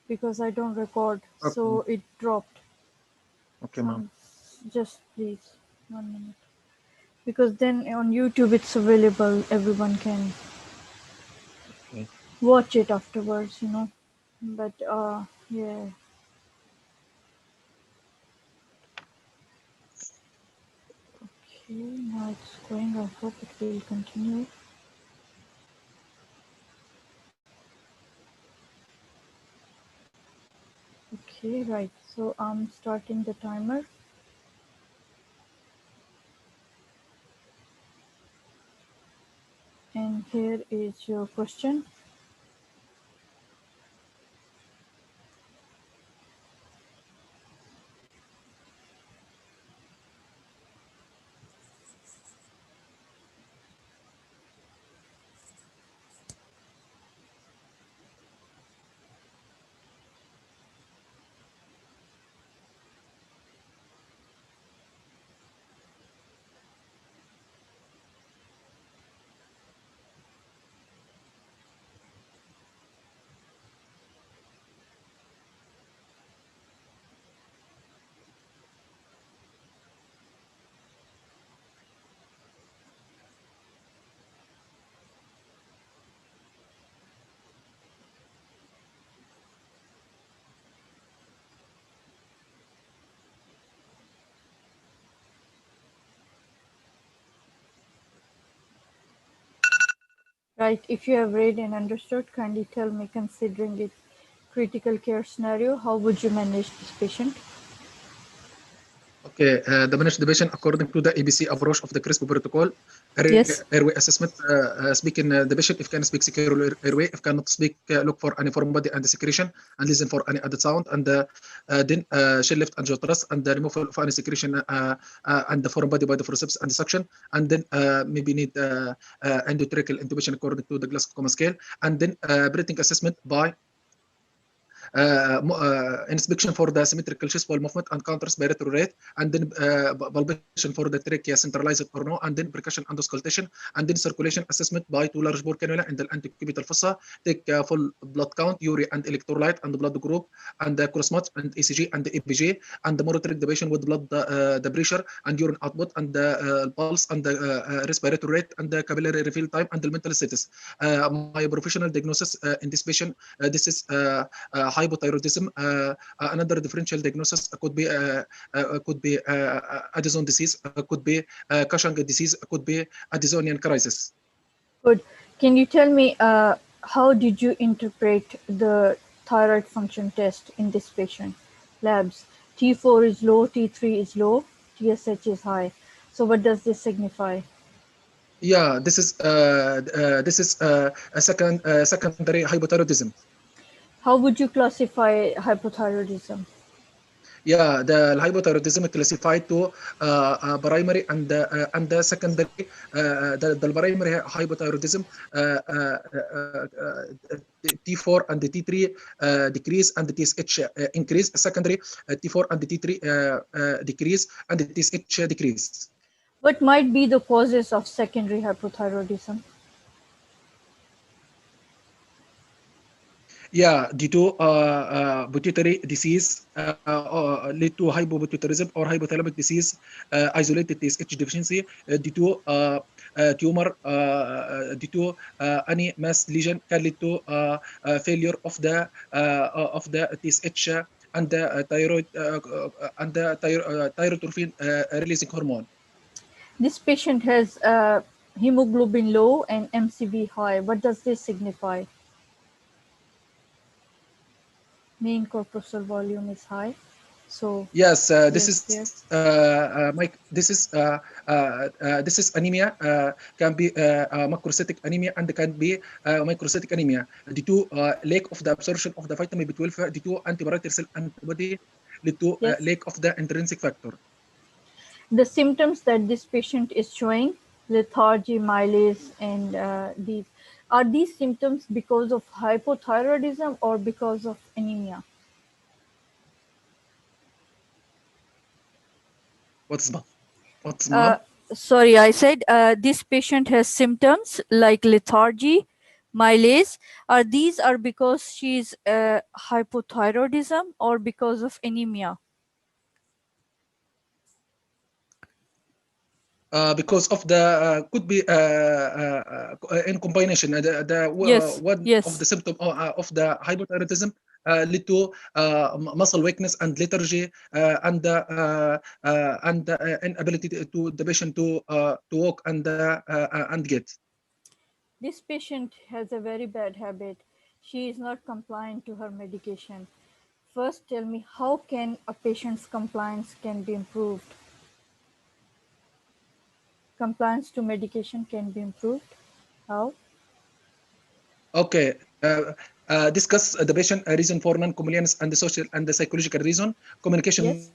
because I don't record, Okay. so it dropped. Okay, ma'am. Just please 1 minute, because then on YouTube it's available. Everyone can Okay. watch it afterwards, you know. But yeah. Okay, now it's going. I hope it will continue. Okay, right. So I'm starting the timer. And here is your question. Right, if you have read and understood, kindly tell me, considering it critical care scenario, how would you manage this patient? Okay, the manage the patient according to the ABC approach of the CRISP protocol. Yes. Airway assessment, speaking the patient if can speak secure airway, if cannot speak, look for any foreign body and secretion, and listen for any added sound, and then shell left angiotrust, and the removal of any secretion and the foreign body by the forceps and the suction, and then maybe need endotracheal intubation according to the Glasgow Coma scale, and then breathing assessment by inspection for the symmetrical chest wall movement and counter respiratory rate, and then palpation for the trachea centralized or no, and then percussion and auscultation, and then circulation assessment by two large bore cannula in the antecubital fossa. Take full blood count, urea and electrolyte and the blood group, and the cross match and ECG and the EPG, and the monitoring the patient with blood the pressure and urine output and the pulse and the respiratory rate and the capillary refill time and the mental status. My professional diagnosis in this patient, this is hypothyroidism. Another differential diagnosis could be Addison disease, could be Cushing disease, could be Addisonian crisis. Good. Can you tell me how did you interpret the thyroid function test in this patient? Labs. T4 is low, T3 is low, TSH is high. So what does this signify? Yeah, this is a secondary hypothyroidism. How would you classify hypothyroidism? Yeah, the hypothyroidism classified to primary and the secondary. The primary hypothyroidism, T4 and the T3 decrease and the TSH increase. Secondary, T4 and the T3 decrease and the TSH decrease. What might be the causes of secondary hypothyroidism? Yeah, due to pituitary disease lead to hypopituitarism or hypothalamic disease, isolated TSH deficiency, due to tumor, due to any mass lesion can lead to failure of the TSH and the thyroid and the thyrotrophin releasing hormone. This patient has hemoglobin low and MCV high. What does this signify? Mean corpuscle volume is high. So yes, this yes, is yes. Mike. This is anemia. Can be macrocytic anemia and can be microcytic anemia due to lack of the absorption of the vitamin B12 due to antibiotic cell antibody lead to Yes. lack of the intrinsic factor. The symptoms that this patient is showing, lethargy, malaise, and these symptoms because of hypothyroidism or because of anemia? What's mom? Sorry, I said this patient has symptoms like lethargy, Milase, are these are because she's hypothyroidism or because of anemia? Because of the could be in combination. Yes, One of the yes. symptom of the hypothyroidism lead to muscle weakness and lethargy and inability to the patient to walk and get. This patient has a very bad habit. She is not compliant to her medication. First, tell me, how can a patient's compliance can be improved? Compliance to medication can be improved. How? Okay. Discuss the patient reason for non-compliance and the social and the psychological reason. Communication Yes.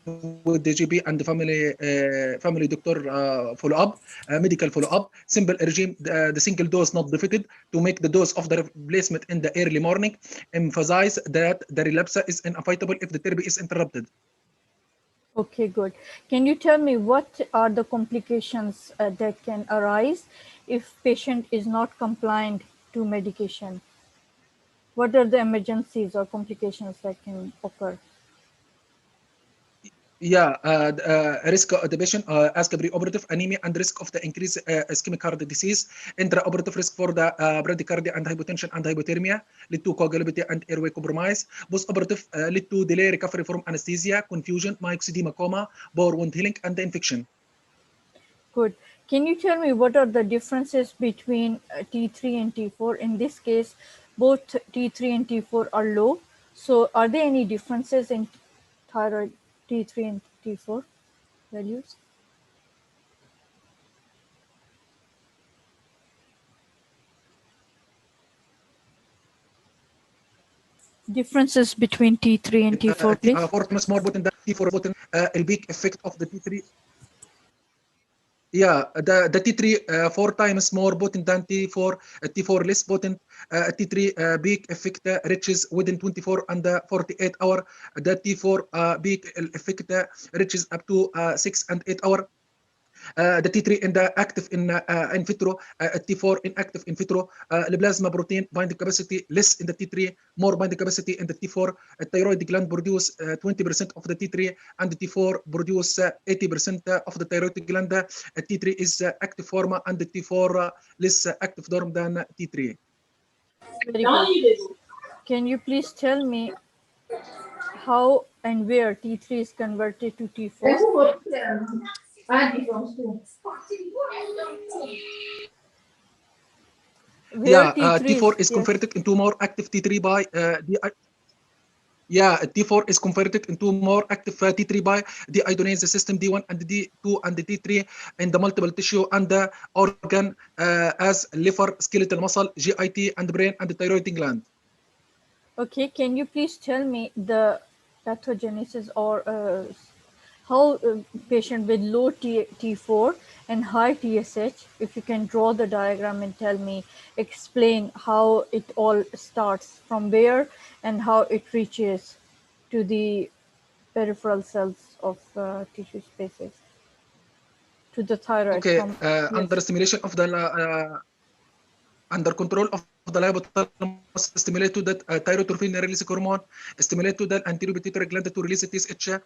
with the GP and the family doctor follow-up, medical follow-up. Simple regime, the single dose not defeated to make the dose of the replacement in the early morning. Emphasize that the relapse is inevitable if the therapy is interrupted. Okay, good. Can you tell me what are the complications that can arise if patient is not compliant to medication? What are the emergencies or complications that can occur? Yeah, risk of the patient as pre-operative anemia and risk of the increased ischemic heart disease, intraoperative risk for the bradycardia and hypotension and hypothermia, lead to coagulability and airway compromise. Post-operative lead to delay recovery from anesthesia, confusion, myxoedema, coma, bowel wound healing, and the infection. Good. Can you tell me what are the differences between T3 and T4? In this case, both T3 and T4 are low. So are there any differences in thyroid T3 and T4 values? Differences between T3 and T4, please. T4 is more potent than T4 potent. The peak effect of the T3. Yeah, the T3 4 times more potent than T4. T4 less potent. T3 peak effect reaches within 24 and 48 hour. The T4 peak effect reaches up to 6 and 8 hour. The T3 in the active in vitro, T4 inactive in vitro. The plasma protein binding capacity less in the T3, more binding capacity in the T4. Thyroid gland produce 20% of the T3, and the T4 produce 80% of the thyroid gland. T3 is active form, and the T4 less active form than T3. Very good. Can you please tell me how and where T3 is converted to T4? Where Yeah, T3 T4 is, is yes. converted into more active T3 by yeah, T4 is converted into more active T3 by the iodinase system D1 and D2 and the T3 in the multiple tissue and the organ as liver, skeletal muscle, GIT, and brain and the thyroid gland. Okay, can you please tell me the pathogenesis or how patient with low T4 and high TSH, if you can draw the diagram and tell me, explain how it all starts from where and how it reaches to the peripheral cells of tissue spaces, to the thyroid Okay, from, under yes. stimulation of the under control of the hypothalamus stimulate to that thyrotrophine release hormone, stimulate to the anterior pituitary gland to release TSH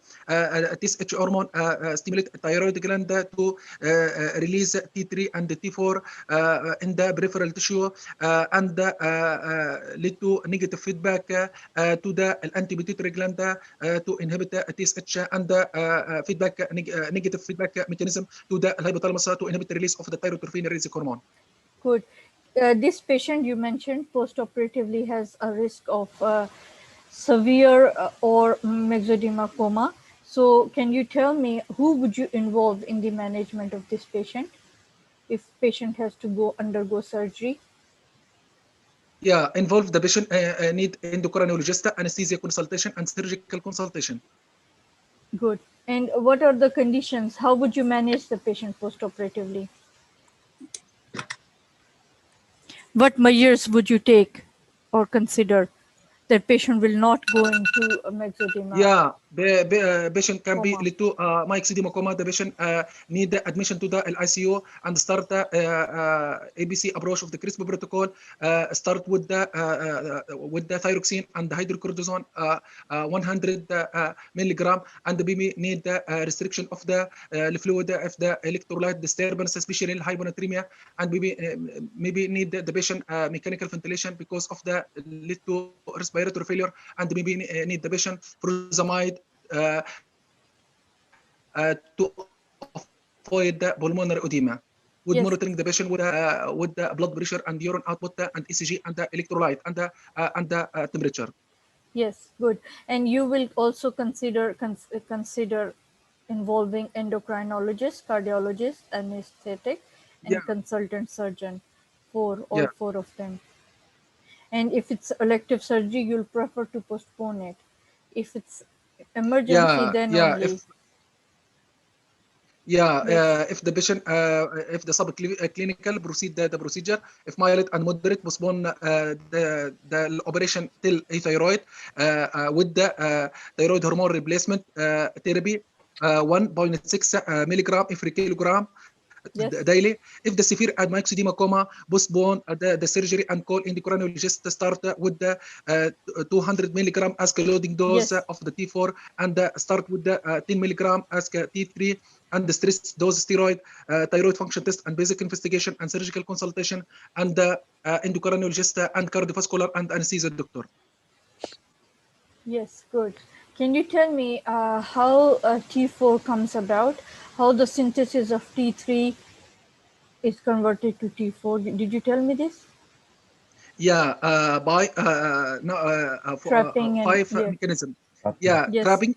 hormone, stimulate thyroid gland to release T3 and T4 in the peripheral tissue, and lead to negative feedback to the anti-pituitary gland to inhibit TSH, and negative feedback mechanism to the hypothalamus to inhibit the release of the thyrotrophine release hormone. Good. This patient you mentioned post-operatively has a risk of severe or MYXOEDEMA coma. So can you tell me who would you involve in the management of this patient if patient has to undergo surgery? Yeah, involve the patient need endocrinologist, anesthesia consultation, and surgical consultation. Good. And what are the conditions? How would you manage the patient post-operatively? What measures would you take or consider that patient will not go into a MYXOEDEMA? Yeah, patient can be Coma. lead to myxedema coma. The patient need the admission to the ICU and start the ABC approach of the CRISP protocol. Start with the thyroxine and the hydrocortisone 100 milligram, and maybe need the restriction of the fluid if the electrolyte disturbance, especially in hyponatremia, and maybe need the patient mechanical ventilation because of the lead to respiratory failure, and maybe need the patient furosemide to avoid the pulmonary edema, with monitoring Yes. the patient with the blood pressure and urine output and ECG and the electrolyte and the temperature. Yes, good. And you will also consider involving endocrinologist, cardiologist, anesthetic, Yeah, and consultant surgeon for all yeah, four of them. And if it's elective surgery, you'll prefer to postpone it. If it's emergency, yeah, then yeah. only. Yes. If the patient, if the subclinical proceed the procedure, if mild and moderate, postpone the operation till a thyroid with the thyroid hormone replacement therapy 1.6 milligram every kilogram Yes. daily. If the severe myxedema coma, postpone the surgery and call endocrinologist to start with the 200 milligram as a loading dose Yes. of the T4, and start with the 10 milligram as a T3, and the stress dose steroid, thyroid function test, and basic investigation and surgical consultation, and the endocrinologist and cardiovascular and anesthesia doctor. Yes. Good. Can you tell me how T4 comes about? How the synthesis of T3 is converted to T4? Did you tell me this? Yeah, by no, Trapping and five yeah. mechanism. Okay. Yeah, Yes. trapping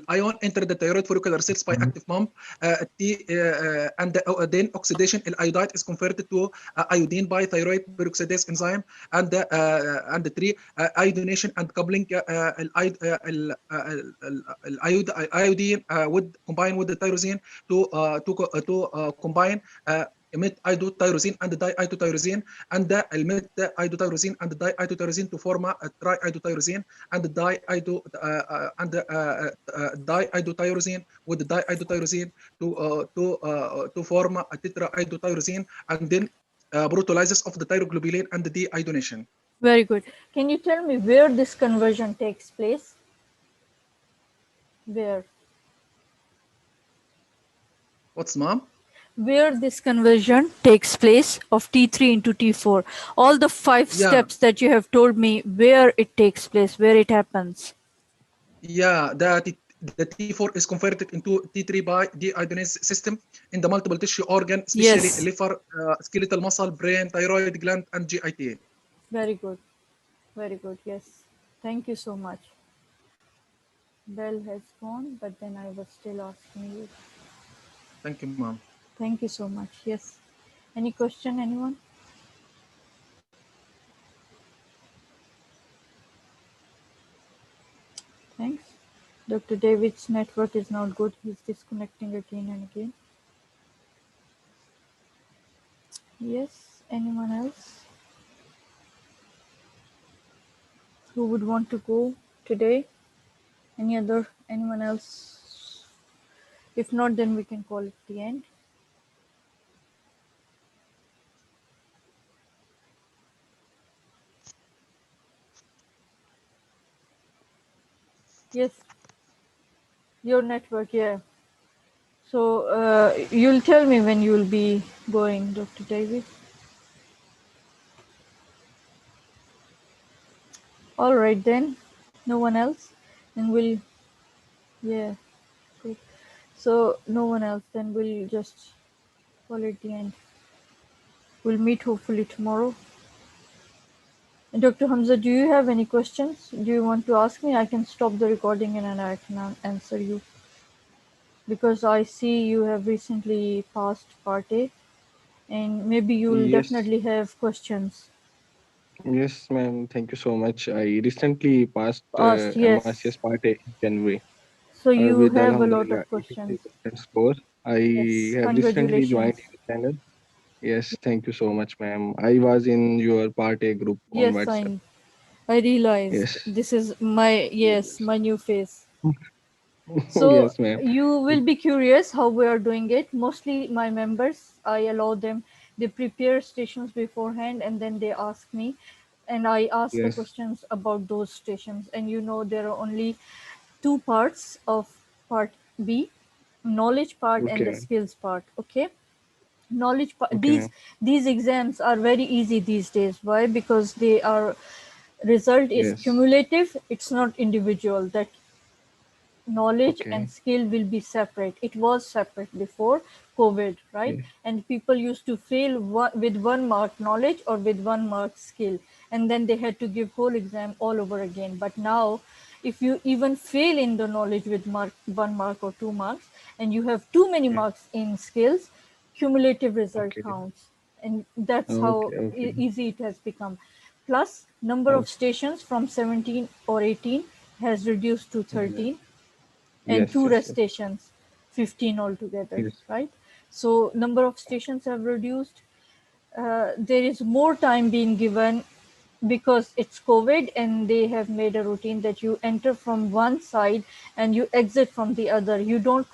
ion enter the thyroid follicular cells by active pump, then oxidation. Iodide is converted to iodine by thyroid peroxidase enzyme, and the three iodination and coupling. Iodine would combine with the tyrosine to combine. Emit iodotyrosine and diiodotyrosine, and the emit iodotyrosine and diiodotyrosine to form a triiodotyrosine, and the diiodotyrosine with the diiodotyrosine to form a tetraiodotyrosine, and then proteolysis of the thyroglobulin and the deiodination. Very good. Can you tell me where this conversion takes place? Where? What's mom? Where this conversion takes place of T3 into T4. All the 5 Yeah, steps that you have told me, where it takes place, where it happens. yeah, the T4 is converted into T3 by deiodinase system in the multiple tissue organ, especially Yes. liver, skeletal muscle, brain, thyroid gland, and GIT. Very good. Very good. Yes. Thank you so much. Bell has gone, but then I was still asking you. Thank you, mom. Thank you so much. Yes. Any question, anyone? Thanks. Dr. David's network is not good. He's disconnecting again and again. Yes. Anyone else who would want to go today? Anyone else? If not, then we can call it the end. Yes. Your network, yeah. So you'll tell me when you'll be going, Dr. David. All right then. No one else? Then we'll, yeah, good. So no one else, then we'll just call it the end. We'll meet hopefully tomorrow. And Dr. Hamza, do you have any questions? Do you want to ask me? I can stop the recording and then I can answer you. Because I see you have recently passed part A and maybe you'll Yes, definitely have questions. yes, ma'am. Thank you so much. I recently passed Asked, MRCS yes. Part A in January So you with have a lot Alhamdulillah of questions. 83% score. I Yes, have recently joined congratulations. your channel. Yes, thank you so much, ma'am. I was in your Part A group on Yes, WhatsApp. I realized Yes, this is my, yes, my new face. So Yes, ma'am. you will be curious how we are doing it. Mostly my members, I allow them, they prepare stations beforehand and then they ask me and I ask the Yes. questions about those stations. And you know, there are only two parts of part B, knowledge part and Okay, the ma'am. skills part. Okay. Knowledge part, Okay, ma'am. these exams are very easy these days. Why? Because they are result is Yes. cumulative, it's not individual. That knowledge and Okay. skill will be separate. It was separate before COVID, right? Yeah. And people used to fail with 1 mark knowledge or with 1 mark skill, and then they had to give whole exam all over again. But now, if you even fail in the knowledge with 1 mark or 2 marks, and you have too many Yeah. marks in skills, cumulative result Okay. counts, and that's how Okay. Okay. easy it has become. Plus, number of Okay. stations from 17 or 18 has reduced to Yeah. 13, and Yes. two Yes. rest Yes. stations, 15 altogether, Yes. right? So number of stations have reduced. There is more time being given because it's COVID, and they have made a routine that you enter from one side and you exit from the other. You don't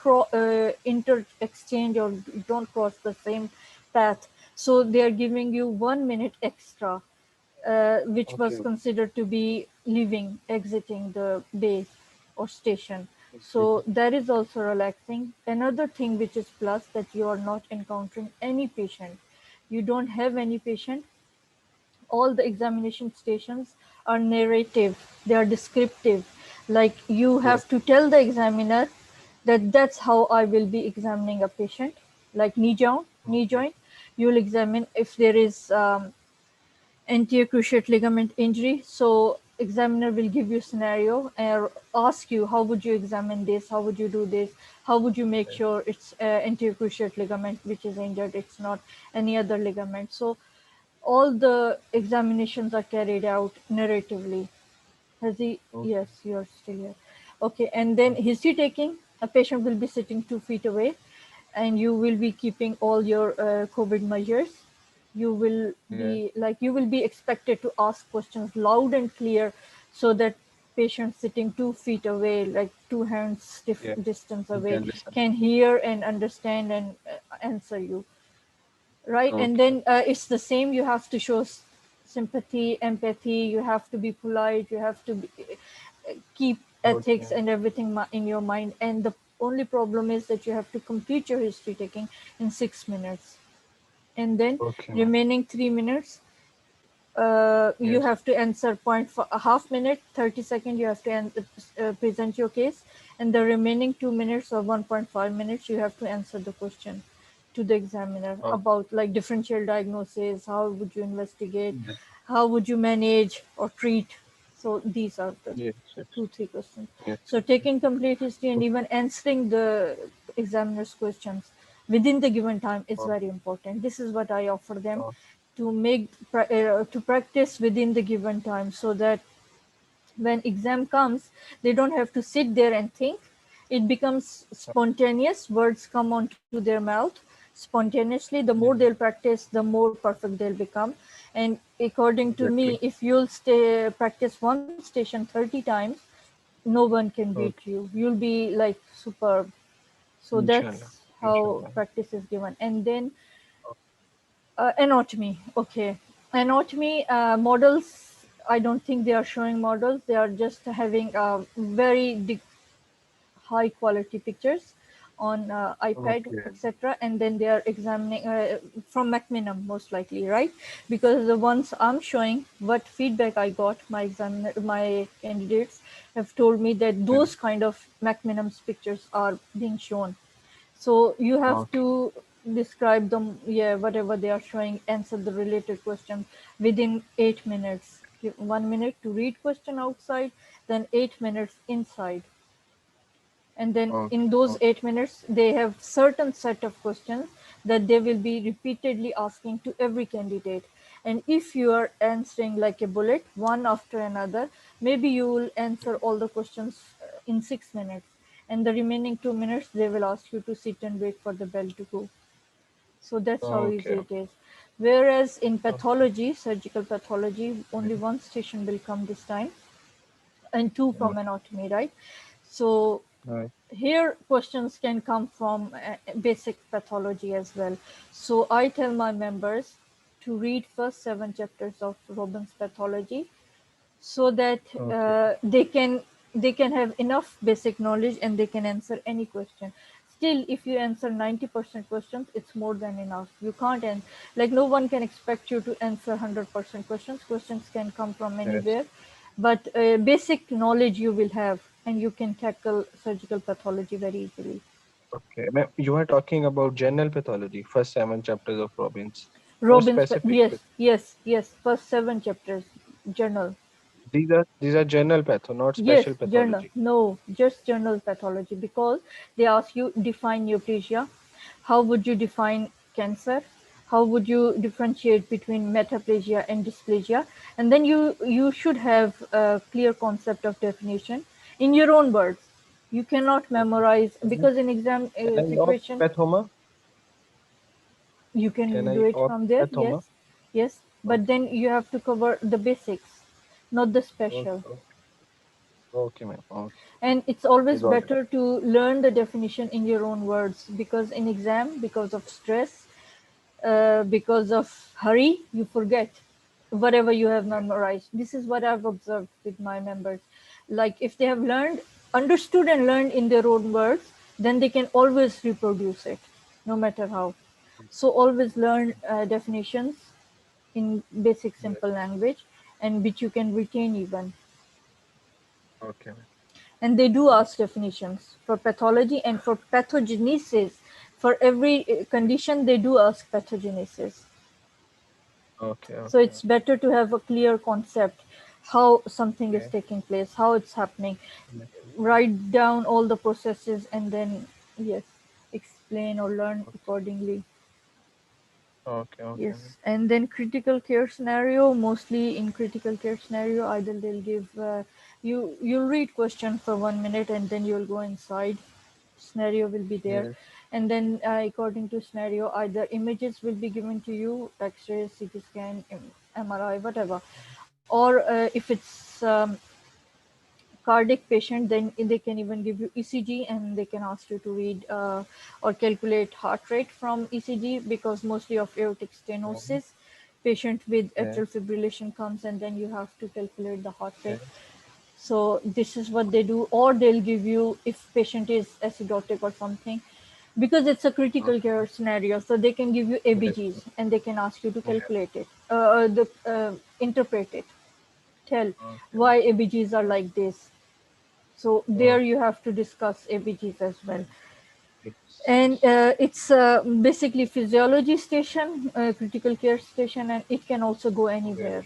exchange, or you don't cross the same path. So they are giving you 1 minute extra, which was Okay. considered to be leaving, exiting the base or station. Okay. So that is also relaxing. Another thing which is plus, that you are not encountering any patient. You don't have any patient. All the examination stations are narrative, they are descriptive. Like you Yes. have to tell the examiner that that's how I will be examining a patient. Like knee Okay. joint, you will examine if there is anterior cruciate ligament injury. So examiner will give you scenario and ask you, how would you examine this? How would you do this? How would you make sure it's anterior cruciate ligament which is injured? It's not any other ligament. So all the examinations are carried out narratively. Has he? Okay. Yes, you're still here. Okay, and then history taking, a patient will be sitting 2 feet away, and you will be keeping all your COVID measures. You will Yeah. be like, you will be expected to ask questions loud and clear, so that patient sitting 2 feet away, like two hands Yeah. distance You can away, understand. can hear and understand and answer you, right? And Okay. then it's the same. You have to show sympathy, empathy. You have to be polite. You have to keep ethics Okay. and everything in your mind. And the only problem is that you have to complete your history taking in 6 minutes, and then Okay, ma'am. remaining 3 minutes, you Yes. have to answer point for a half minute, 30 seconds. You have to present your case, and the remaining 2 minutes or 1.5 minutes, you have to answer the question to the examiner Oh, about like differential diagnosis, how would you investigate, yes. how would you manage or treat. So these are the Yes. Yes. 2-3 questions. Yes. So taking complete history and Okay. even answering the examiner's questions within the given time is Oh, very important. This is what I offer them, oh, to to practice within the given time, so that when exam comes, they don't have to sit there and think. It becomes spontaneous. Words come onto their mouth spontaneously. The more yeah. they'll practice, the more perfect they'll become. And according to me, Exactly. if you'll practice one station 30 times, no one can beat Okay. you. You'll be like superb. So Inshallah. that's how Inshallah. practice is given. And then Oh, anatomy. Okay. Anatomy models, I don't think they are showing models. They are just having very high quality pictures on iPad, okay. etc. And then they are examining from Macmillan, most likely, right? Because the ones I'm showing, what feedback I got, my candidates have told me that Yeah. those kind of Macmillan's pictures are being shown. So you have Okay. to describe them, yeah, whatever they are showing, answer the related questions within 8 minutes. Give 1 minute to read question outside, then 8 minutes inside. And then Okay. in those Okay. 8 minutes, they have certain set of questions that they will be repeatedly asking to every candidate. And if you are answering like a bullet, one after another, maybe you will answer all the questions in 6 minutes. And the remaining 2 minutes, they will ask you to sit and wait for the bell to go. So that's how Okay. easy it is. Whereas in Okay. pathology, surgical pathology, only one station will come this time, and two from Okay. anatomy, right? So Right. Here questions can come from basic pathology as well. So I tell my members to read first 7 chapters of Robin's pathology, so that Okay. they can have enough basic knowledge and they can answer any question. Still, if you answer 90% questions, it's more than enough. You can't answer, like, no one can expect you to answer 100% questions. Questions can come from Yes. anywhere, but basic knowledge you will have, and you can tackle surgical pathology very easily. Okay. Ma'am, you are talking about general pathology, first 7 chapters of Robbins. No specific. Yes, first 7 chapters, journal. These are general patho, not Yes, special journal. pathology. No, just journal pathology, because they ask you define neoplasia. How would you define cancer? How would you differentiate between metaplasia and dysplasia? And then you should have a clear concept of definition in your own words. You cannot Okay. memorize, Can because in exam I opt situation pathoma? you Can can do I it opt from there. Yes, pathoma? yes, but Okay. then you have to cover the basics, not the special. Okay. Okay, ma'am. Okay. And it's I always got it. better to learn the definition in your own words, because in exam, because of stress, because of hurry, you forget whatever you have memorized. This is what I've observed with my members. Like, if they have learned, understood and learned in their own words, then they can always reproduce it, no matter how. So always learn definitions in basic Yes. simple language, and which you can retain even. Okay, ma'am. And they do Okay. ask definitions for pathology and for pathogenesis. For every condition, they do ask pathogenesis. Okay. So Okay. it's better to have a clear concept how something is Okay. taking place, how it's happening. Yes. Write down all the processes and then, yes, explain or learn Okay. accordingly. Okay. Okay, Yes, ma'am. and then critical care scenario. Mostly in critical care scenario, either they'll give you'll read question for 1 minute and then you'll go inside. Scenario will be there, Yes. and then according to scenario, either images will be given to you, X-ray, CT scan, MRI, whatever, or if it's cardiac patient, then they can even give you ECG, and they can ask you to read or calculate heart rate from ECG, because mostly of aortic Mhm. stenosis, patient with Yeah. atrial fibrillation comes, and then you have to calculate the heart Yeah. rate. So this is what they do, or they'll give you, if patient is acidotic or something, because it's a critical Okay. care scenario, so they can give you Yes. ABGs and they can ask you to Yeah. calculate it, interpret it, tell Okay. why ABGs are like this. So there Okay. you have to discuss ABGs as well. Yes. And Yes. it's basically physiology station, critical care station, and it can also go Yes. anywhere.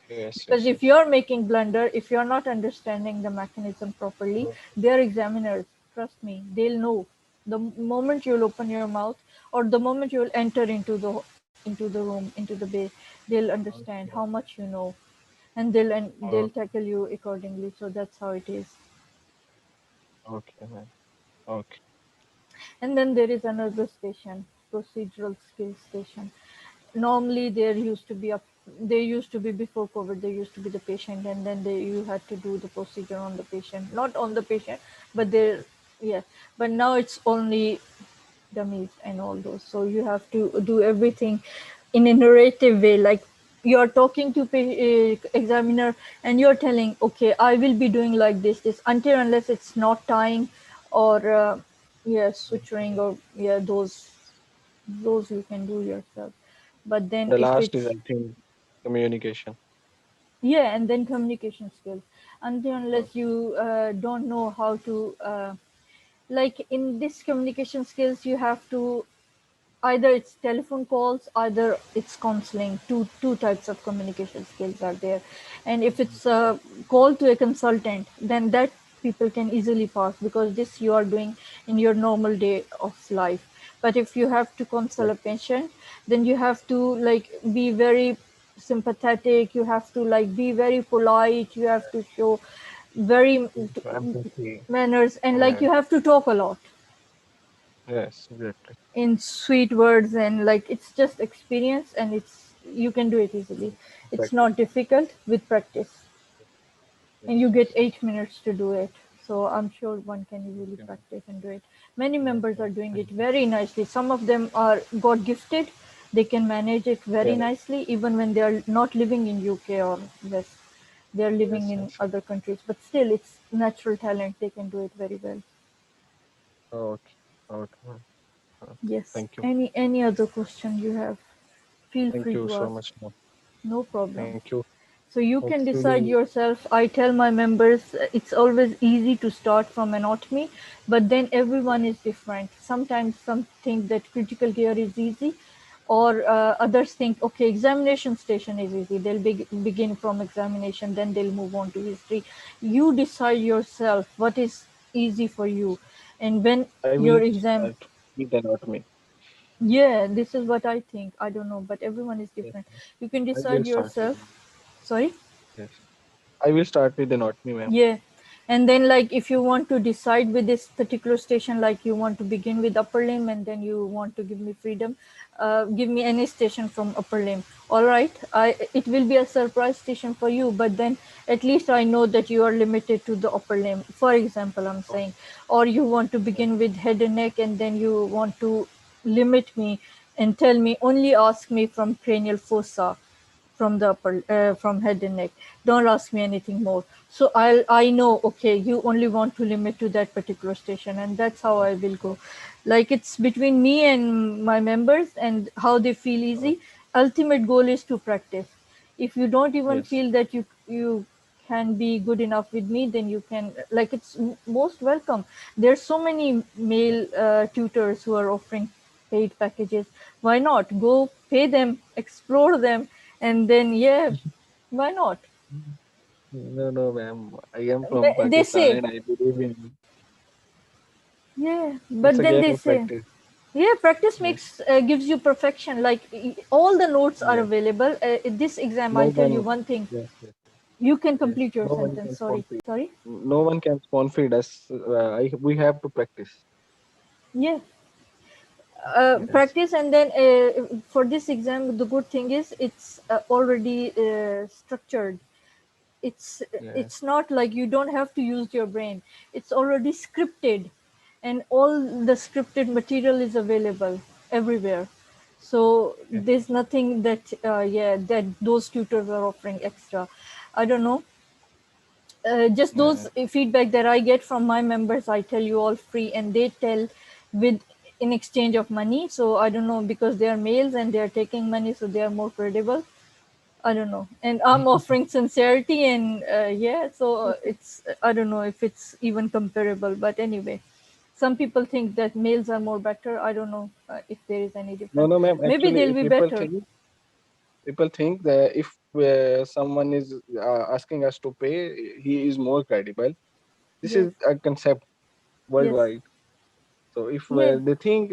Yes. Because Yes. if Yes. you're making blunder, if you're not understanding the mechanism properly, they're examiners. Trust me, they'll know. The moment you'll open your mouth, or the moment you'll enter into the room, into the bay, they'll understand how Okay. much you know, and they'll Okay. tackle you accordingly. So that's how it is. Okay, ma'am. Okay. And then there is another station, procedural skills station. Normally there used to be before COVID, there used to be the patient, and then you had to do the procedure on the patient, not on the patient, but there, yeah. But now it's only dummies and all those. So you have to do everything in a narrative way, like you're talking to examiner and you're telling, okay, I will be doing like this until unless it's not tying or yeah, suturing, or yeah, those you can do yourself. But then The if last is, it's, I think, communication. yeah, and then communication skills, until unless Okay. you don't know how to like in this communication skills, you have to, either it's telephone calls, either it's counseling. Two types of communication skills are there. And if it's a call to a consultant, then that people can easily pass, because this you are doing in your normal day of life. But if you have to consult a Exactly. patient, then you have to like be very sympathetic, you have to like be very polite, you have to show very Empathy. manners, and like Yeah. you have to talk a lot Yes. Exactly. in sweet words, and like it's just experience, and it's, you can do it easily. It's Practice. not difficult with practice, and you Yes. get Yes. Yes. 8 minutes to do it. So I'm sure one can easily Okay. practice and do it. Many members are doing it very nicely. Some of them are got gifted. They can manage it very Yeah. nicely, even when they are not living in UK or West. They are living Yes, in yes. other countries, but still, it's natural talent. They can do it very well. Okay. Okay. Yes. Thank you. Any other question you have? Feel Thank free you to so ask. much. Ma'am. No problem. Thank you. So you can decide Hopefully, yourself. I tell my members it's always easy to start from anatomy, but then everyone is different. Sometimes some think that critical care is easy, or others think, okay, examination station is easy. They'll begin from examination, then they'll move on to history. You decide yourself what is easy for you. And when I your will exam, start with anatomy. yeah, this is what I think. I don't know, but everyone is Yes. different. You can I will decide start with. yourself. Sorry? Yes. I will start with anatomy, ma'am. Yeah. And then like if you want to decide with this particular station, like you want to begin with upper limb and then you want to give me freedom, give me any station from upper limb. All right. It will be a surprise station for you, but then at least I know that you are limited to the upper limb. For example, I'm saying, or you want to begin with head and neck and then you want to limit me and tell me only ask me from cranial fossa from the upper from head and neck. Don't ask me anything more. So I know, okay, you only want to limit to that particular station, and that's how I will go. Like it's between me and my members and how they feel easy. Ultimate goal is to practice. If you don't even Yes. feel that you can be good enough with me, then you can, like, it's most welcome. There's so many male tutors who are offering paid packages. Why not go pay them, explore them, and then yeah, why not? No, no, ma'am. I am from They Pakistan say, and I believe in yeah, it's but a then game they of say, practice. yeah, practice Yes. makes gives you perfection. Like all the notes are Yes. available. In this exam, No I'll tell you one. one thing. Yes. Yes. You can Yes. complete your No one sentence. can Sorry, spoon feed. sorry. No one can spoon feed us. We have to practice. Yeah, Yes. practice, and then for this exam, the good thing is it's already structured. It's Yes. not like you don't have to use your brain. It's already scripted, and all the scripted material is available everywhere. So Yes. there's nothing that yeah, that those tutors are offering extra. I don't know, just those Yes. feedback that I get from my members, I tell you all free, and they tell with in exchange of money. So I don't know, because they are males and they are taking money, so they are more credible. I don't know, and I'm offering sincerity, and yeah, so it's, I don't know if it's even comparable, but anyway, some people think that males are more better. I don't know if there is any No, difference. no, ma'am. Maybe Actually, they'll be better. people think that if someone is asking us to pay, he is more credible. This Yes, is a concept yes, worldwide. So if yeah. they think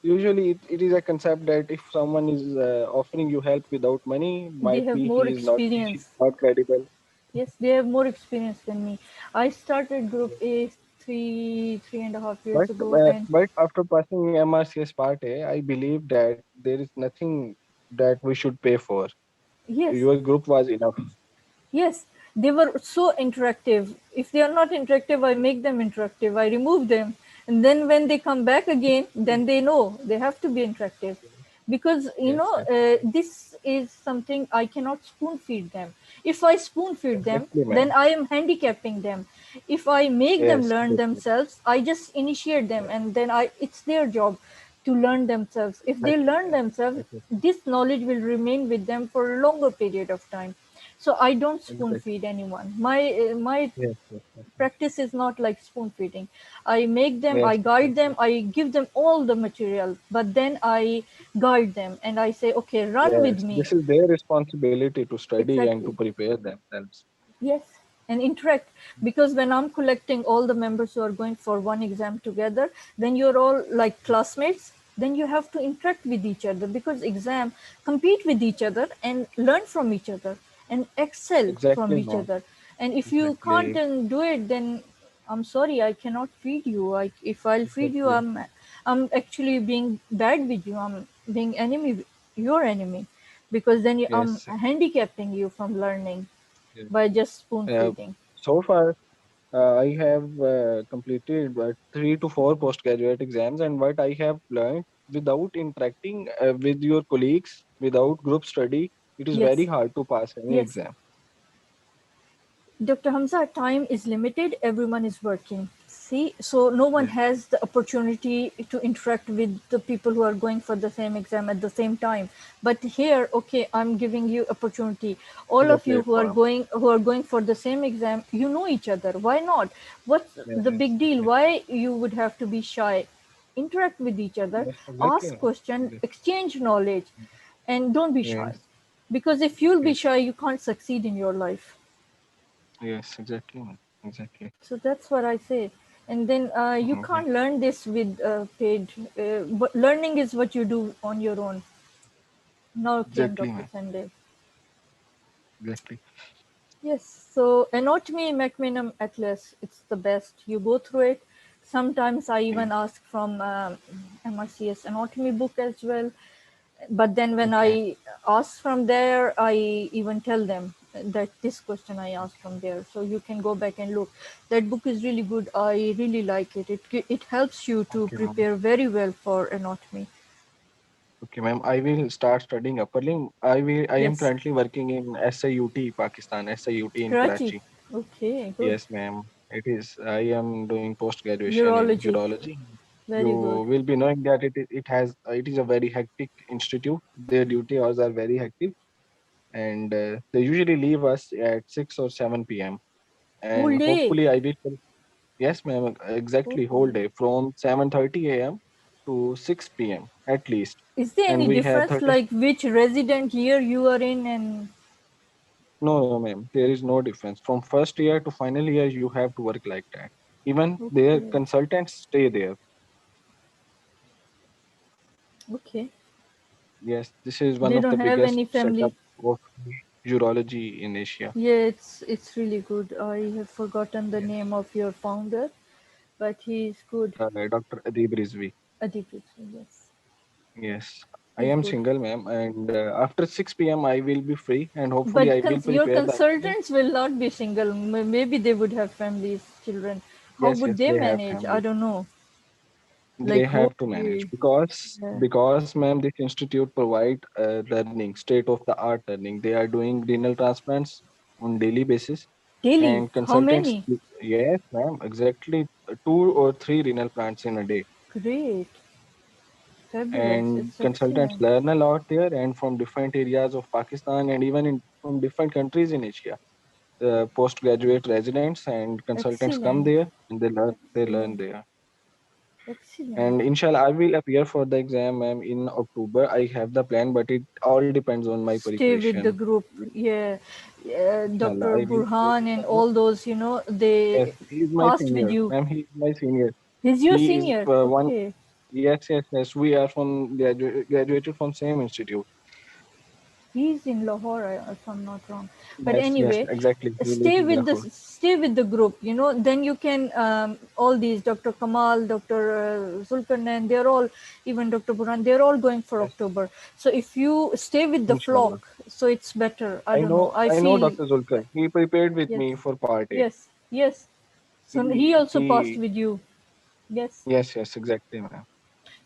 usually it is a concept that if someone is offering you help without money, They might have be more he is experience. not credible. Yes, they have more experience than me. I started Group A three and a half years ago, and But after passing MRCS Part A, I believe that there is nothing that we should pay for. yes, Your group was enough. yes, they were so interactive. If they are not interactive, I make them interactive. I remove them. And then when they come back again, then they know they have to be interactive. Because, Yes, yes, this is something I cannot spoon feed them. If I spoon feed them, exactly, then ma'am. I am handicapping them. If I make them Yes, learn exactly. themselves, I just initiate them, Yes, and then it's their job to learn themselves. If they exactly, learn ma'am. themselves, Exactly. this knowledge will remain with them for a longer period of time. So I don't spoon Exactly. feed anyone. My Yes, yes, yes, practice is not like spoon feeding. I make them, I yes, guide them, exactly. I give them all the material, but then I guide them and I say, okay, run with Yes, me. this is their responsibility to study and to Exactly. prepare themselves. Yes, and interact, because when I'm collecting all the members who are going for one exam together, then you're all like classmates. Then you have to interact with each other, because exam compete with each other and learn from each other and excel from Exactly, each ma'am. other. And if you can't Exactly. do it, then I'm sorry, I cannot feed you. If I'll feed you, Exactly. I'm actually being bad with you. I'm being your enemy, because then I'm Yes. handicapping you from learning Yes. by just spoon Uh, feeding. so far, I have completed 3 to 4 postgraduate exams, and what I have learned, without interacting with your colleagues, without group study, it is very Yes, hard to pass any yes. exam. Dr. Hamza, time is limited, everyone is working. See, so no one Yes, has the opportunity to interact with the people who are going for the same exam at the same time. But here, okay, I'm giving you opportunity. this All is a of you platform. who are going for the same exam, you know each other. Why not? What's the Yes, big deal? yes, Why you would have to be shy? Interact with each other, yes, exactly. ask question, Yes, exchange knowledge, and don't be shy. yes, Because if you'll be yes, shy, you can't succeed in your life. yes, exactly, ma'am. Exactly. So that's what I say. And then you Mhm, can't learn this with paid. But learning is what you do on your own. Now came exactly, Dr. ma'am. Sunday. Exactly. Yes, so Anatomy Macmillan Atlas, it's the best. You go through it. Sometimes I even Yes. ask from MRCS anatomy book as well. But then when Okay. I ask from there, I even tell them that this question I asked from there. So you can go back and look. That book is really good. I really like it. It helps you to Okay, ma'am. prepare very well for anatomy. Okay, ma'am. I will start studying upper limb. I am Yes, currently working in SIUT, Pakistan, SIUT in Karachi. Karachi. Okay, good. Yes, ma'am. It is. I am doing post graduation in Urology, urology. You very good. will be knowing that it is a very hectic institute. Their duty hours are very hectic, and they usually leave us at 6 or 7 p.m. Whole And day. hopefully, I will. Yes, ma'am. Exactly, whole Oh. day from 7:30 a.m. to 6 p.m. at least. Is there And any we have difference 30. like which resident year you are in and No, no, ma'am. There is no difference. From first year to final year, you have to work like that. Even their okay, consultants stay there. okay. Yes, this is one They of don't the have biggest any setup family. of urology in Asia. Yeah, it's really good. I have forgotten the Yes. name of your founder, but he's good. Dr. Adib Rizvi. Aditya, yes, Yes. I he's am good. single, ma'am, and after 6 p.m. I will be free, and hopefully But I will your prepare the appointment. consultants will not be single. Maybe they would have families, children. How Yes, would yes, they they have manage? I family. don't know. They Like whole have to manage day. because Yeah. ma'am, this institute provide learning, state of the art learning. They are doing renal transplants on daily basis, Daily. and How consultants. many? Yes, ma'am, exactly 2 or 3 renal plants in a day. Great. Fabulous. And It's consultants excellent. learn a lot there, and from different areas of Pakistan and even from different countries in Asia. The postgraduate residents and consultants come Excellent. there and they learn Excellent. there. Excellent. And inshallah, I will appear for the exam, ma'am, in October. I have the plan, but it all depends on my Stay with the preparation. group. Yeah. Inshallah, Dr. I will appear Burhan with and the group. all those, Yes, they he is my passed with senior, you. ma'am. He is my senior. He's your He is senior. one. Okay. Yes, yes, yes. We are from graduated from same institute. He's in Lahore, if I'm not wrong. But Yes, yes, anyway, exactly. He lives in Lahore. stay with the group. Then you can all these Dr. Kamal, Dr. Zulkarnain, they're all even Dr. Burhan, they're all going for Yes, October. So if you stay with the inshallah. flock, so it's better. I don't know. I I know feel Dr. Zulkar. He prepared with yes, me for part A. yes, yes. So He, he also passed he, with you. Yes. yes, yes, exactly, ma'am.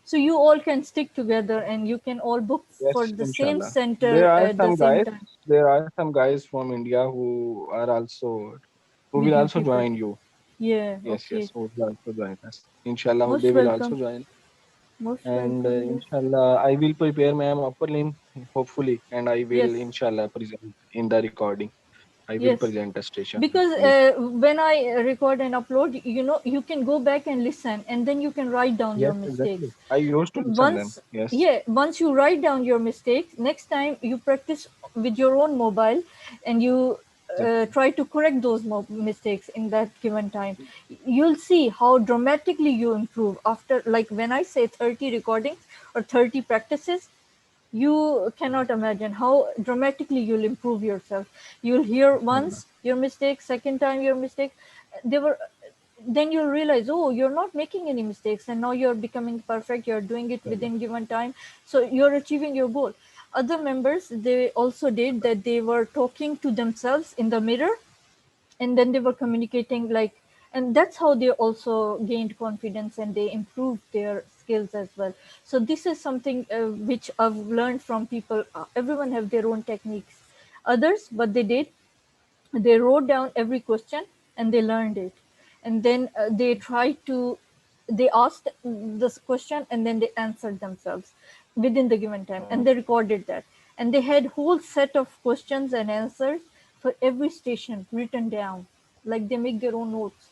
So you all can stick together and you can all book for Yes, the same inshallah. There center are at the some same guys. time There are some guys from India who with will you also people. join you. Yeah, Yes, okay. yes, who will also join us. Inshallah, Most they will also welcome. join. Most And welcome. Yes. inshallah, I will prepare ma'am upper limb, hopefully, and I will Yes. inshallah present in the recording. I will Yes. present a station, Because hopefully. when I record and upload, you can go back and listen and then you can write down your Yes, mistakes. exactly. I used to listen them. Once, Yes, yeah, once you write down your mistakes, next time you practice with your own mobile and you exactly. try to correct those mistakes in that given time. You'll see how dramatically you improve after, like when I say 30 recordings or 30 practices, you cannot imagine how dramatically you'll improve yourself. You'll hear Inshallah. once your mistake, second time your mistake, they were then you'll realize, oh, you're not making any mistakes and now you're becoming perfect, you're doing it Inshallah. within given time, so you're achieving your goal. Other members, they also did that, they were talking to themselves in the mirror and then they were communicating like And that's how they also gained confidence and they improved their skills as well. So this is something which I've learned from people. Everyone have their own techniques. Others, what they did, they wrote down every question and they learned it, and then they asked this question and then they answered themselves within the given time, and they recorded that, and they had whole set of questions and answers for every station written down, like they make their own notes.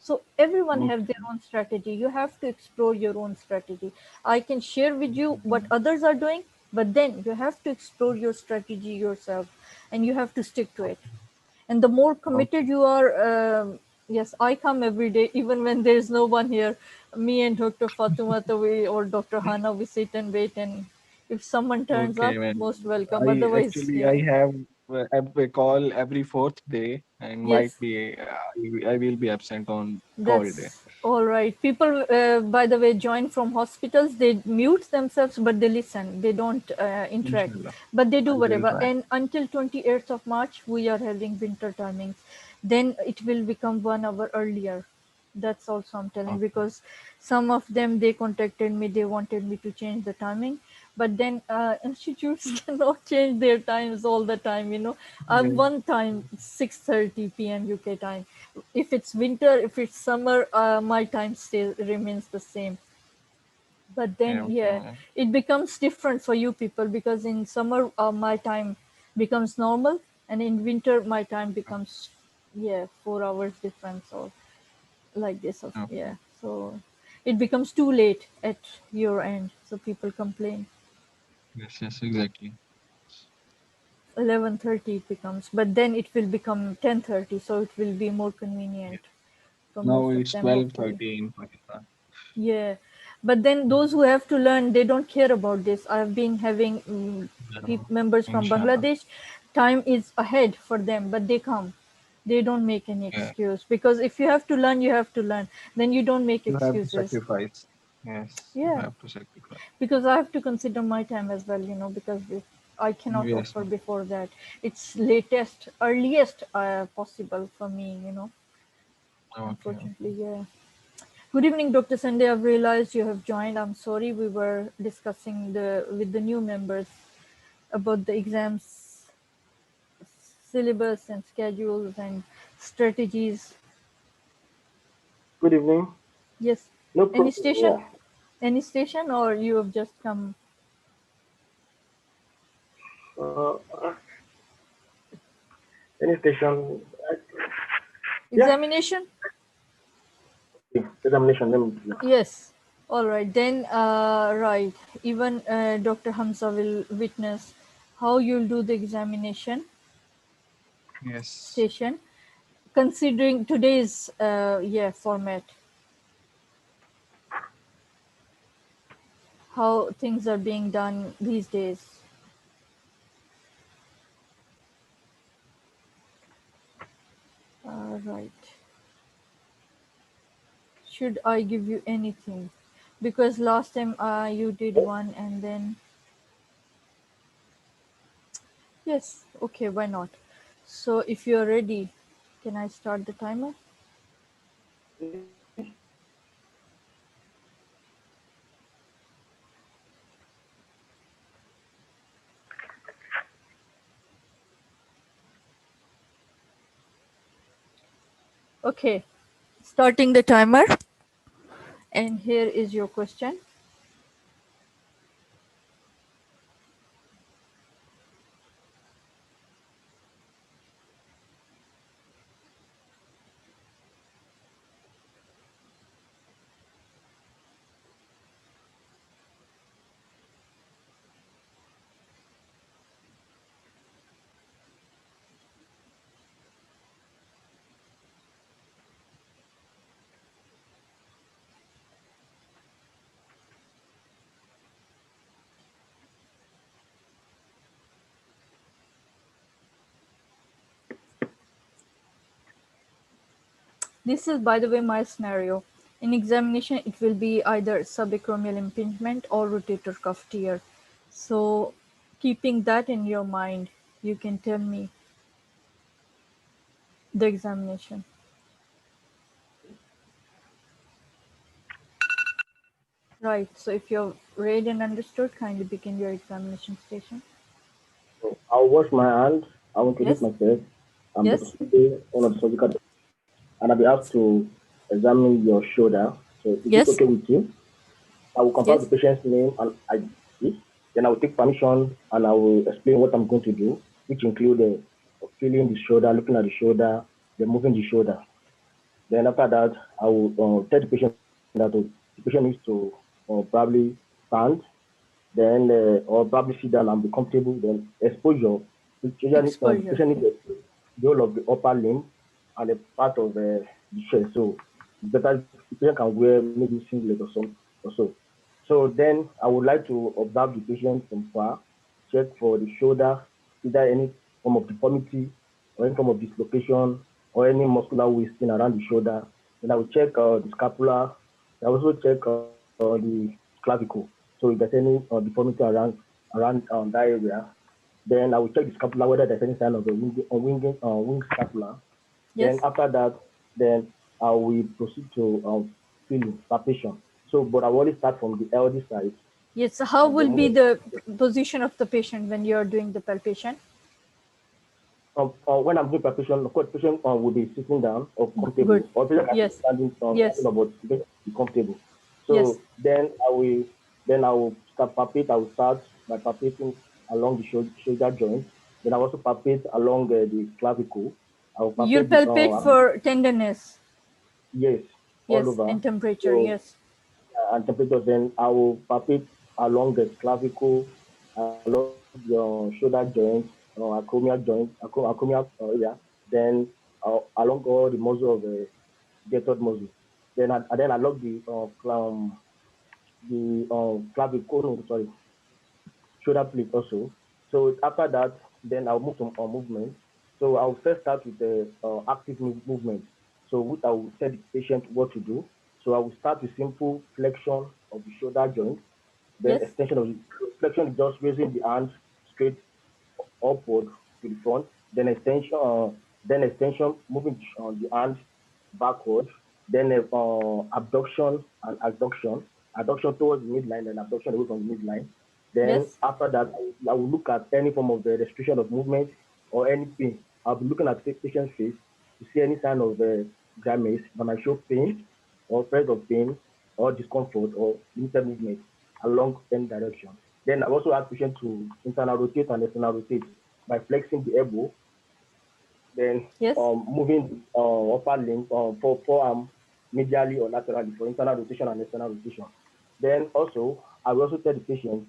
So everyone have their own strategy. You have to explore your own strategy. I can share with you what others are doing, but then you have to explore your strategy yourself, and you have to stick to it. And the more committed you are, yes, I come every day, even when there's no one here. Me and Dr. Fatumata, or Dr. Hana, we sit and wait, and if someone turns up, Okay, man. most welcome. I Otherwise, actually yeah. I have a call every fourth day, and Yes. might be I will be absent on third day. That's all right. People, by the way, join from hospitals. They mute themselves, but they listen. They don't interact, Inshallah, but they do I will whatever. try. And until 28th of March, we are having winter timings. Then it will become 1 hour earlier. That's also I'm telling, Okay. because some of them, they contacted me. They wanted me to change the timing, but then institutes cannot change their times all the time. Yeah. One time 6:30 p.m. UK time. If it's winter, if it's summer, my time still remains the same. But then, Okay, yeah, man. it becomes different for you people, because in summer, my time becomes normal, and in winter, my time becomes, yeah, 4 hours difference, or like this. Okay. Yeah, so it becomes too late at your end, so people complain. Yes, yes, exactly. 11:30 it becomes, but then it will become 10:30, so it will be more convenient Yeah. for Now most of it's them, hopefully. 12:30 in Pakistan. Yeah, but then those who have to learn, they don't care about this. I've been having Yeah. members from Inshallah. Bangladesh. Time is ahead for them, but they come. They don't make any Yeah. excuse, because if you have to learn, you have to learn. Then you don't make You have to excuses. sacrifice. Yes, you Yeah, have to sacrifice. because I have to consider my time as well, because I cannot Yes, offer ma'am. before that. It's latest, earliest possible for me, Okay, unfortunately, okay. yeah. Good evening, Dr. Sunday. I've realized you have joined. I'm sorry, we were discussing with the new members about the exams, syllabus and schedules and strategies. Good evening. Yes. No Any problem. station? Yeah. Any station, or you have just come? Uh, uh, any station. Yeah. Examination? Examination. Let me do that. Yes. All right. Then, right. Even Dr. Hamza will witness how you'll do the examination Yes. station, considering today's format, how things are being done these days. Right. Should I give you anything? Because last time you did one, and then, yes, okay, why not? So if you're ready, can I start the timer? Okay, starting the timer. And here is your question. This is, by the way, my scenario. In examination, it will be either subacromial impingement or rotator cuff tear. So keeping that in your mind, you can tell me the examination. Right. So if you've read and understood, kindly begin your examination station. So I'll wash my hands. I'll introduce Yes. myself. I'm Dr. Yes. Sute, one of the surgical doctors, and I'll be asked to examine your shoulder. So is it Yes. okay with you? I will confirm Yes. the patient's name and ID. Then I will take permission and I will explain what I'm going to do, which include feeling the shoulder, looking at the shoulder, then moving the shoulder. Then after that, I will tell the patient that the patient needs to probably stand, then or probably sit down and be comfortable. Then exposure. The Exposure. patient needs to expose the whole of the upper limb and a part of the chest. So it's better the patient can wear maybe singlet or so. So then I would like to observe the patient from far, check for the shoulder, either any form of deformity or any form of dislocation or any muscular wasting around the shoulder. Then I will check the scapula. I also check the clavicle. So if there's any deformity around that area, then I will check the scapula whether there's any sign of a wing scapula. Then Yes. after that, then I will proceed to feeling palpation. So, but I will always start from the LD side Yes. So how and then will be move. the position of the patient when you're doing the palpation? When I'm doing palpation, of course, patient will be sitting down or Good. comfortable, or patient can be Yes. standing Yes. up, but patient be comfortable. Yes. So then I will start palpate. I will start by palpating along the shoulder joint. Then I will also palpate along the clavicle. I will You'll palpate the palpate for tenderness. yes, all Yes. over. And temperature. So Yes. and temperature. Then I will palpate along the clavicle, along your shoulder joint, acromial joint, acromial area. Then along all the muscle of the deltoid muscle. Then along the clavicle, no, sorry, shoulder plate also. So after that, then I'll move to movement. So I'll first start with the active movement. So which I will tell the patient what to do. So I will start with simple flexion of the shoulder joint, then Yes. extension of the flexion is just raising the hand straight upward to the front, then extension moving the hand backward, then abduction and adduction, adduction towards the midline, then abduction away from the midline. Then Yes. after that, I will look at any form of the restriction of movement or any pain. I'll be looking at the patient's face to see any sign of damage that might show pain or signs of pain or discomfort or limited movement along any direction. Then I also ask patient to internal rotate and external rotate by flexing the elbow, then Yes. moving upper limb for forearm medially or laterally for internal rotation and external rotation. Then also I will also tell the patient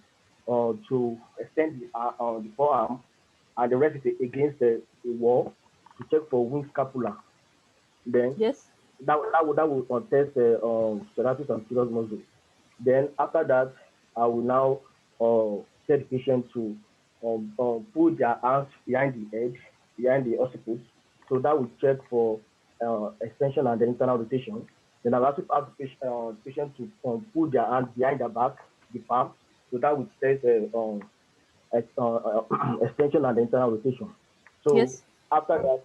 to extend the forearm and the rest is against the wall to check for wing scapula. Then Yes. that will test the serratus and serous muscle. Then after that, I will now tell the patient to put their hands behind the edge, behind the occiput. So that will check for extension and the internal rotation. Then I'll also ask the patient to put their hands behind their back, the palm. So that will test extension and the internal rotation. So Yes. after that,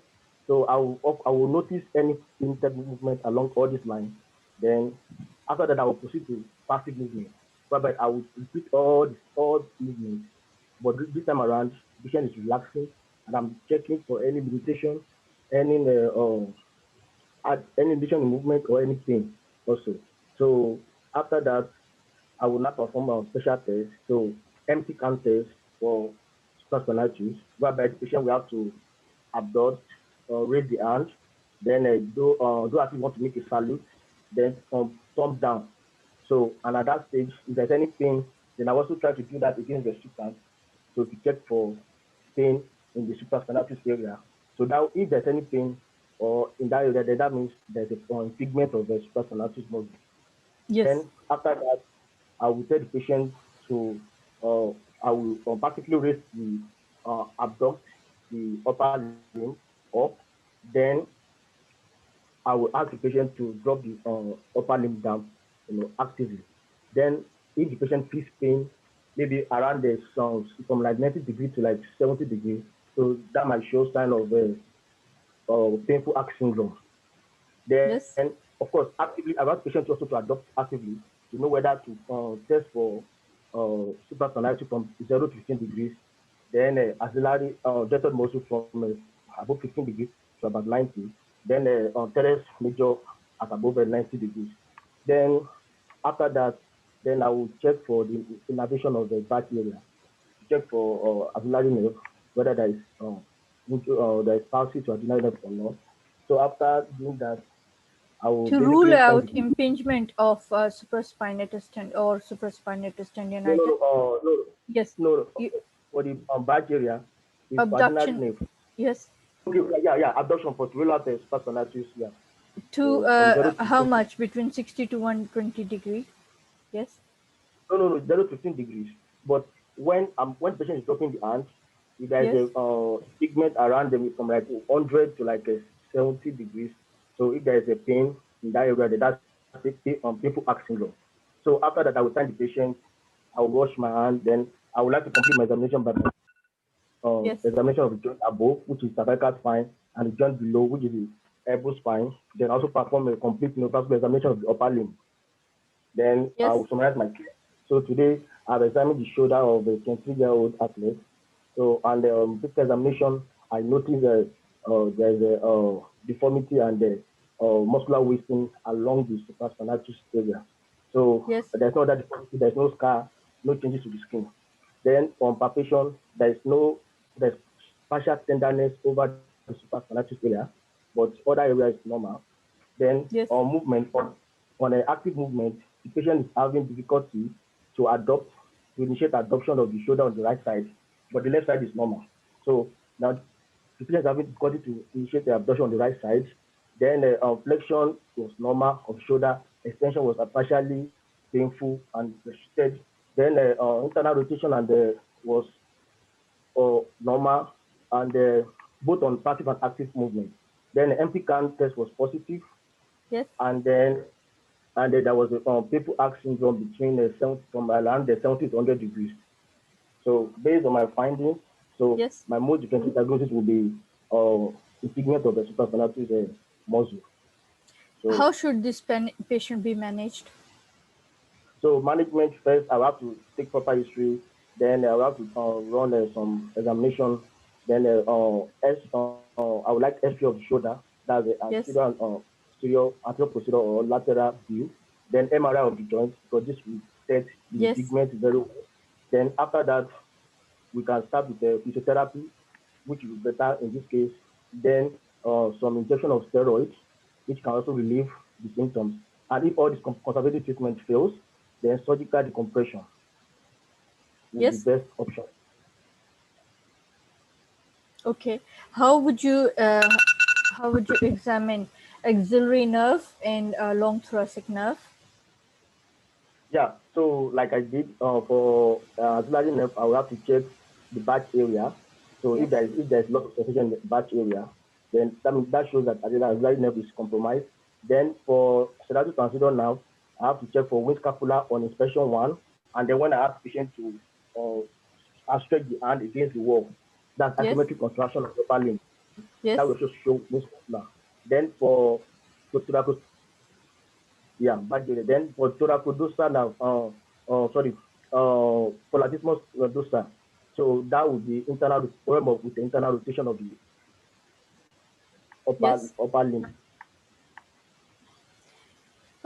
so I will notice any limited movement along all these lines. Then after that, I will proceed to passive movement, whereby I will repeat all movements. But this time around, the patient is relaxing, and I'm checking for any limitation, any any limitation in movement or any pain also. So after that, I will not perform a special test. So empty count test for supraspinatus, whereby the patient will have to abduct, raise the hand, then do as if you want to make a salute, then thumb down. So, and at that stage, if there's any pain, then I also try to do that against the supine. So to check for pain in the supraspinatus area. So now, if there's any pain or in that area, then that means there's a pigment of the supraspinatus muscle. Yes. Then after that, I will tell the patient to, uh, I will particularly raise the abduct the upper limb up. Then I will ask the patient to drop the upper limb down, actively. Then if the patient feels pain, maybe around the from like 90 degree to like 70 degree, so that might show sign of painful ache syndrome. Then, Yes. of course, actively, I want patients also to adopt actively to know whether to test for supratonality from 0 to 15 degrees, then axillary deltoid muscle from above 15 degrees to about 90, then teres major at above 90 degrees. Then after that, then I will check for the innervation of the back area, check for axillary nerve, whether there is palsy to axillary nerve or not. So after doing that, I will To basically rule send out the impingement of supraspinatus or supraspinatus tendinitis. Yes. No, for the back area, is ordinary Abduction. nerve. Yes. Okay, yeah, abduction for rule out the supraspinatus, yeah. To So from 0 to how 15, much? Between 60 to 120 degree. Yes. no, 0 to 15 degrees. But when the patient is dropping the hand, if there is Yes. a segment around them from like 100 to like 70 degrees. So if there is a pain in that area, that's painful act syndrome. So after that, I will send the patient. I will wash my hand. Then I would like to complete my examination by Yes. examination of the joint above, which is cervical spine, and the joint below, which is the elbow spine. Then also perform a complete neurovascular examination of the upper limb. Then I Yes. will summarize my care. So today I've examined the shoulder of a 23-year-old athlete. So on the this examination, I noticed that there's a deformity and muscular wasting along the supraspinatus area. So Yes. there's no other deformity, there's no scar, no changes to the skin. Then on palpation, there's partial tenderness over the supraspinatus area, but other areas is normal. Then Yes. on movement, on an active movement, the patient is having difficulty to initiate adoption of the shoulder on the right side, but the left side is normal. So now the patient is having difficulty to initiate the abduction on the right side. Then flexion was normal of shoulder, extension was partially painful and restricted. Then internal rotation and was normal, and both on passive and active movement. Then the empty can test was positive, Yes. and then there was a people act syndrome between from around the 70 to 100 degrees. So based on my findings, so Yes. my most differential diagnosis will be impingement of the supraspinatus muscle. So How should this patient be managed? So management first, I will have to take proper history. Then I will have to run some examination. Then I would like X-ray of the shoulder. That's the Yes. anterior posterior or lateral view. Then MRI of the joint, because this will set the Yes. pigment very well. Then after that, we can start with the physiotherapy, which will be better in this case. Then some injection of steroids, which can also relieve the symptoms. And if all this conservative treatment fails, then surgical decompression will be Yes. best option. Okay. How would you examine axillary nerve and long thoracic nerve? Yeah, so like I did for axillary nerve, I will have to check the batch area. So Yes. if there is lot of sufficient in the batch area, then that shows that axillary nerve is compromised. Then for cervical transducer nerve, I have to check for wind scapula on inspection 1, and then when I ask the patient to stretch the hand against the wall, that's Yes. asymmetric contraction of the upper limb. Yes. That will also show wind scapula. Then for thoracic, yeah, back there. Then for thoracodorsal now, polydismus dorsal. So that would be internal problem with the internal rotation of the Yes. upper limb.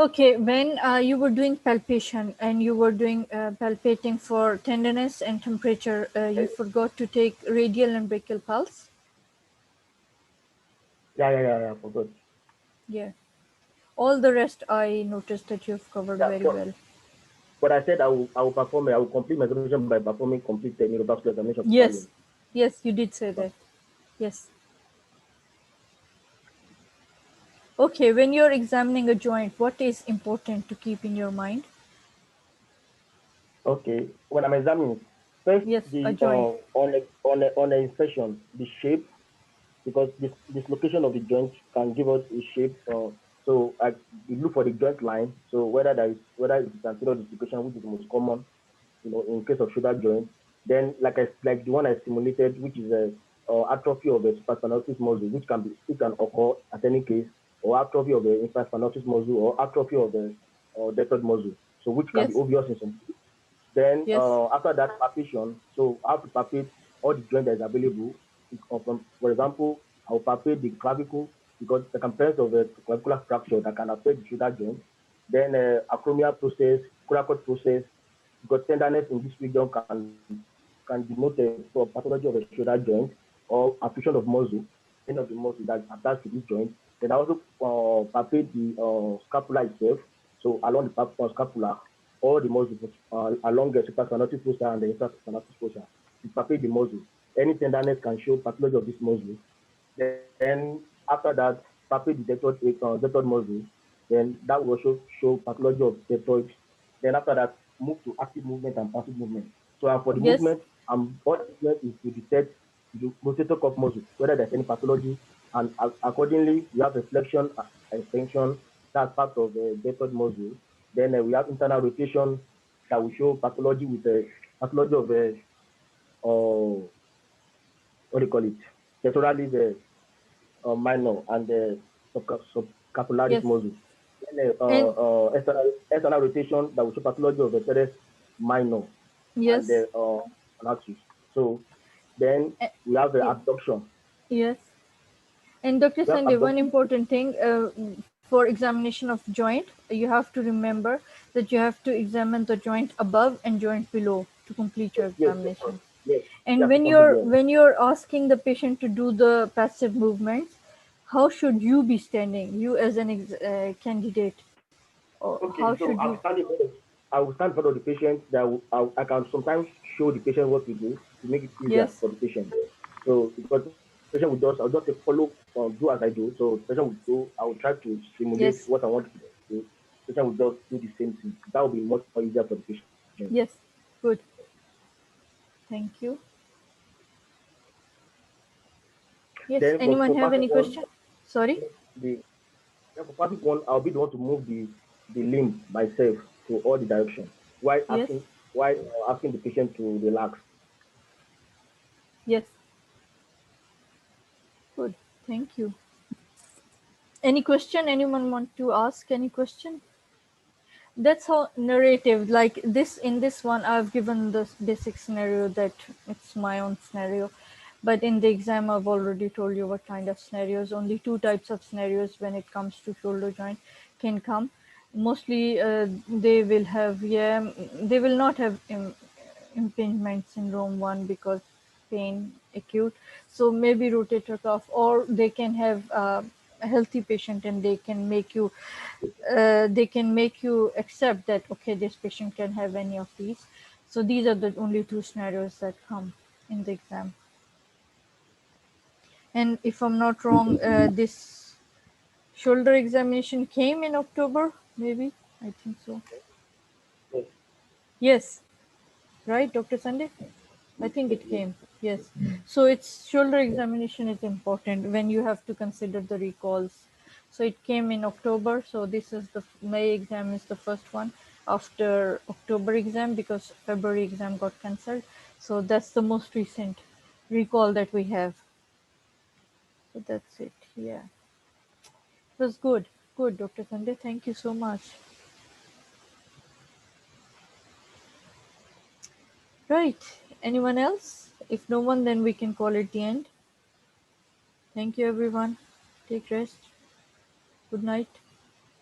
Okay, when you were doing palpation and you were doing palpating for tenderness and temperature, you forgot to take radial and brachial pulse? Yeah, I forgot. Yeah. All the rest I noticed that you've covered Yeah, very well. but I said I will complete my examination by performing complete neurovascular examination of the upper Yes. limb. Yes, you did say that. Yes. Okay, when you're examining a joint, what is important to keep in your mind? Okay, when I'm examining, first Yes, a the joint. on a inspection, the shape, because this dislocation of the joint can give us a shape. So we look for the joint line. So whether it is anterior dislocation, which is the most common, in case of shoulder joint. Then like the one I simulated, which is a atrophy of the supraspinatus muscle, which can occur at any case, or atrophy of the infraspinatus muscle, or atrophy of the deltoid muscle. so which can Yes. be obvious in some. Then Yes. after that palpation, so I have to palpate all the joint that is available. For example, I will palpate the clavicle because the components of a clavicular fracture that can affect the shoulder joint. Then acromial process, coracoid process, because tenderness in this region can denote a pathology of a shoulder joint or affection of muscle, end of the muscle that attached to this joint. Then I also palpate the scapula itself, so along the scapula, all the muscles along the supraspinatus fossa and the infraspinatus fossa. You palpate the muscle. Any tenderness can show pathology of this muscle. Then after that, palpate the deltoid muscle. Then that will also show pathology of deltoid. Then after that, move to active movement and passive movement. So for the Yes. movement, what is to detect the rotator cuff muscle, whether there's any pathology, and accordingly, we have a flexion and extension. That's part of the deltoid muscle. Then we have internal rotation that will show pathology with the pathology of the what do you call it? Pectoralis minor and the subscapularis Yes. muscle. Then And external rotation that will show pathology of the teres minor and yes. the anatus. So then Eh, we have the yeah. abduction. Yes. And Dr. We have Sunday, one abduction. important thing for examination of joint, you have to remember that you have to examine the joint above and joint below to complete your Yes, examination. yes. And Yes, complete, yes. when you're asking the patient to do the passive movements, how should you be standing? You as an candidate, or how Okay, so should you? I will stand in front of the patient. I can sometimes show the patient what to do to make it easier Yes. for the patient. So because the patient will I'll just say, follow do as I do. So the patient will do. I will try to simulate Yes. what I want to do. The patient will just do the same thing. That will be much more easier for the patient. Yes. Good. Thank you. Yes. Then Anyone for have passive any one, question? Sorry. the for passive one, I'll be the one to move the limb myself to all the direction. While Yes. asking the patient to relax. Yes. Good. Thank you. Any question? Anyone want to ask any question? That's how narrative, like this, in this one I've given the basic scenario that it's my own scenario, but in the exam I've already told you what kind of scenarios. Only two types of scenarios when it comes to shoulder joint can come. Mostly they will have, they will not have impingement syndrome 1 because pain acute, so maybe rotator cuff, or they can have a healthy patient and they can make you accept that okay, this patient can have any of these. So these are the only two scenarios that come in the exam. And if I'm not wrong, this shoulder examination came in October, maybe, I think so. Yes. Yes, right, Dr. Sunday? I think it came. Yes. So it's shoulder examination is important when you have to consider the recalls. So it came in October. So this is the May exam is the first one after October exam because February exam got cancelled. So that's the most recent recall that we have. So that's it. Yeah. It was good. Good, Dr. Sunday. Thank you so much. Right. Anyone else? If no one, then we can call it the end. Thank you, everyone. Take rest. Good night.